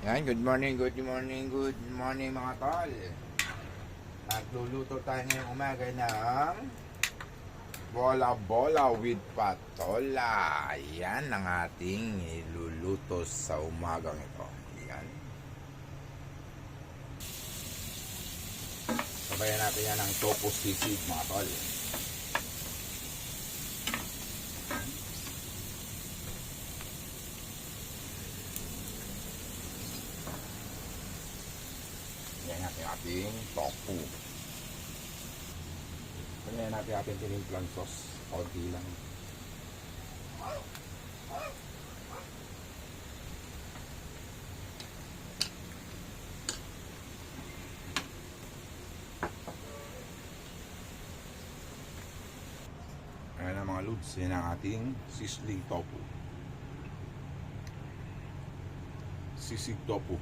Yan, good morning mga tol. Nagluluto tayo ngayong umaga ng bola-bola with patola. Yan ang ating iluluto sa umagang ito. Yan. Sabayan natin yan ng tofu sisig mga tol. Yan natin ating tofu. Yan natin ating tinimplang sauce. Kaunti lang. Ayan ang mga lods. Yan ang ating sizzling tofu. Sisig tofu.